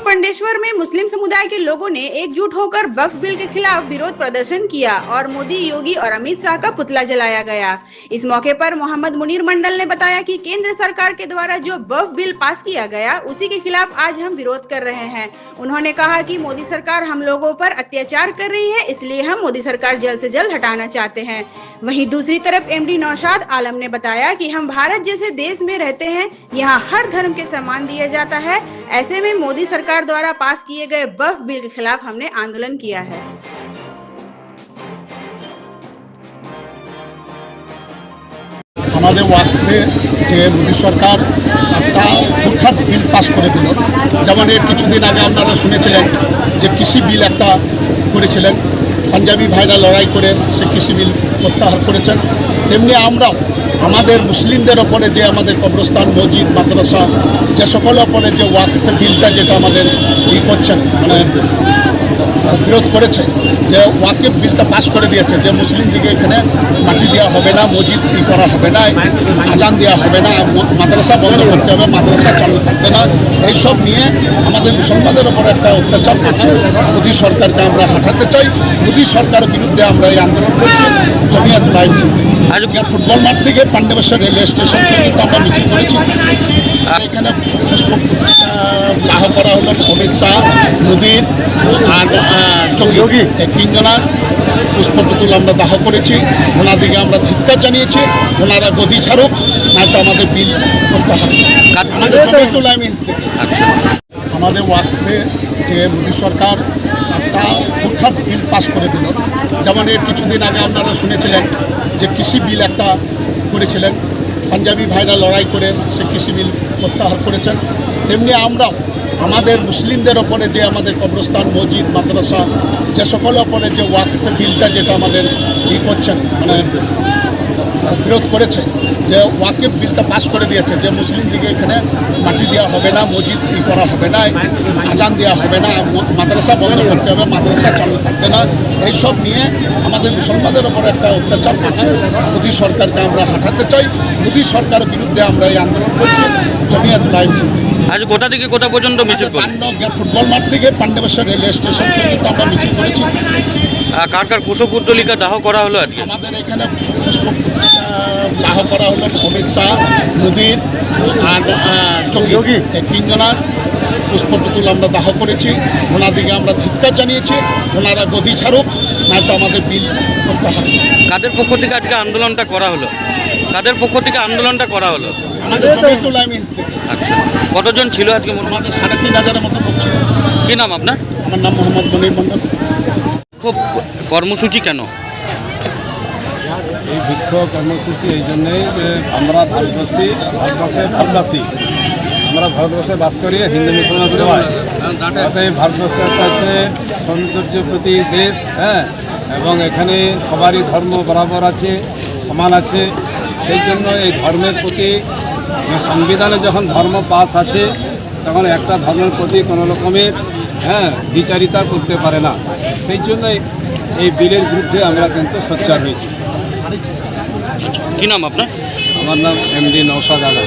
पंडेश्वर में मुस्लिम समुदाय के लोगों ने एकजुट होकर वक्फ बिल के खिलाफ विरोध प्रदर्शन किया और मोदी, योगी और अमित शाह का पुतला जलाया गया। इस मौके पर मोहम्मद मुनीर मंडल ने बताया कि केंद्र सरकार के द्वारा जो वक्फ बिल पास किया गया उसी के खिलाफ आज हम विरोध कर रहे हैं। उन्होंने कहा कि मोदी सरकार हम लोगों पर अत्याचार कर रही है, इसलिए हम मोदी सरकार जल्द से जल्द हटाना चाहते हैं। वहीं दूसरी तरफ एमडी नौशाद आलम ने बताया कि हम भारत जैसे देश में रहते हैं, यहाँ हर धर्म के सम्मान दिया जाता है। ऐसे में मोदी सरकार द्वारा पास किए गए वक्फ बिल के खिलाफ हमने आंदोलन किया है। हमारे ওয়াকফে যে মোদী সরকার একটা হুটহাট বিল পাস করে দিল, যেমন এর কিছুদিন আগে আপনারা শুনেছিলেন যে কৃষি বিল একটা করেছিলেন, পাঞ্জাবি ভাইরা লড়াই করে সে কৃষি বিল প্রত্যাহার করেছেন। তেমনি আমরাও আমাদের মুসলিমদের ওপরে যে আমাদের কবরস্থান, মসজিদ, মাদ্রাসা, যে সকল ওপরে যে ওয়াকফ বিলটা যেটা আমাদের করছেন মানে বিরোধ করেছে, যে ওয়াকফ বিলটা পাস করে দিয়েছে যে মুসলিম দিকে এখানে মাটি দেওয়া হবে না, মসজিদ করা হবে না, আজান দেওয়া হবে না, মাদ্রাসা বন্ধ করতে হবে, মাদ্রাসা চালু থাকবে না, এইসব নিয়ে আমাদের মুসলমানদের ওপর একটা অত্যাচার করছে। মোদী সরকারকে আমরা হটাতে চাই। মোদী সরকারের বিরুদ্ধে আমরা এই আন্দোলন করছি। জমিয়াত উলামা ফুটবল মাঠ থেকে পান্ডবেশ্বর রেলওয়ে স্টেশন পর্যন্ত আমরা মিছিল করেছি। এখানে দাহ করা হলো অমিত শাহ, মোদী আর যোগী, এই তিনজনার পুষ্পপুতুল আমরা দাহ করেছি। ওনাদিকে আমরা ধিক্কার জানিয়েছি, ওনারা গদি ছাড়ুক, নয়তো আমাদের বিল প্রত্যাহার। আমাদের জমিয়াত উলামা আমাদের ওয়াকফে যে মোদী সরকার একটা হুটহাট বিল পাস করে দিল, যেমন এর কিছুদিন আগে আপনারা শুনেছিলেন যে কৃষি বিল একটা করেছিলেন, পাঞ্জাবি ভাইরা লড়াই করে সে কৃষি বিল প্রত্যাহার করেছেন। তেমনি আমরাও আমাদের মুসলিমদের ওপরে যে আমাদের কবরস্থান, মসজিদ, মাদ্রাসা, যে সকল ওপরে যে ওয়াকফ বিলটা যেটা আমাদের করছেন মানে বিরোধ করেছে, যে ওয়াকফ বিলটা পাস করে দিয়েছে যে মুসলিম দিকে এখানে মাটি দেওয়া হবে না, মসজিদ করা হবে না, আজান দেওয়া হবে না, মাদ্রাসা বন্ধ করতে হবে, মাদ্রাসা চালু থাকবে না, এইসব নিয়ে আমাদের মুসলমানদের ওপর একটা অত্যাচার করছে। মোদী সরকারকে আমরা হটাতে চাই। মোদী সরকারের বিরুদ্ধে আমরা এই আন্দোলন করছি। জমিয়াত উলামা আজ কোথা থেকে কোথা পর্যন্ত মিছিল করলেন? ফুটবল মাঠ থেকে পান্ডবেশ্বর রেলওয়ে স্টেশন পর্যন্ত আমরা মিছিল করেছি। কার কার পুষ্পপুতলিকা দাহ করা হলো আজকে? আমাদের এখানে দাহ করা হলো অমিত শাহ, মোদী আর যোগী, এই তিনজনার পুষ্পপুতুল আমরা দাহ করেছি। ওনাদিকে আমরা ধিক্কার জানিয়েছি, ওনারা গদি ছাড়ুক, নয়তো আমাদের বিল প্রত্যাহার। কাদের পক্ষ থেকে আজকে আন্দোলনটা করা হলো? কাদের পক্ষ থেকে আন্দোলনটা করা হলো? আমাদের জমিয়াত উলামা। আচ্ছা, কতজন ছিল আজকে? আমাদের ৩,৫০০-এর মতো লোক ছিল। কী নাম আপনার? আমার নাম মোহাম্মদ মুনীর মন্ডল। খুব কর্মসূচি কেন? এই বিক্ষোভ কর্মসূচি এই জন্যই যে আমরা ভারতবর্ষে আমরা ভারতবর্ষে বাস করি, হিন্দু মুসলমান সবাই। অতএব ভারতবর্ষ একটা হচ্ছে সৌন্দর্যপ্রতি দেশ, হ্যাঁ, এবং এখানে সবারই ধর্ম বরাবর আছে, সমান আছে। সেই জন্য এই ধর্মের প্রতি সংবিধানে যখন ধর্ম পাস আছে তখন একটা ধর্মের প্রতি কোনো রকমের দ্বিচারিতা করতে পারে না। সেই জন্য এই বিলের বিরুদ্ধে আমরা কিন্তু সোচ্চার হয়েছি। কী নাম আপনার? আমার নাম এমডি নৌশাদ আলম।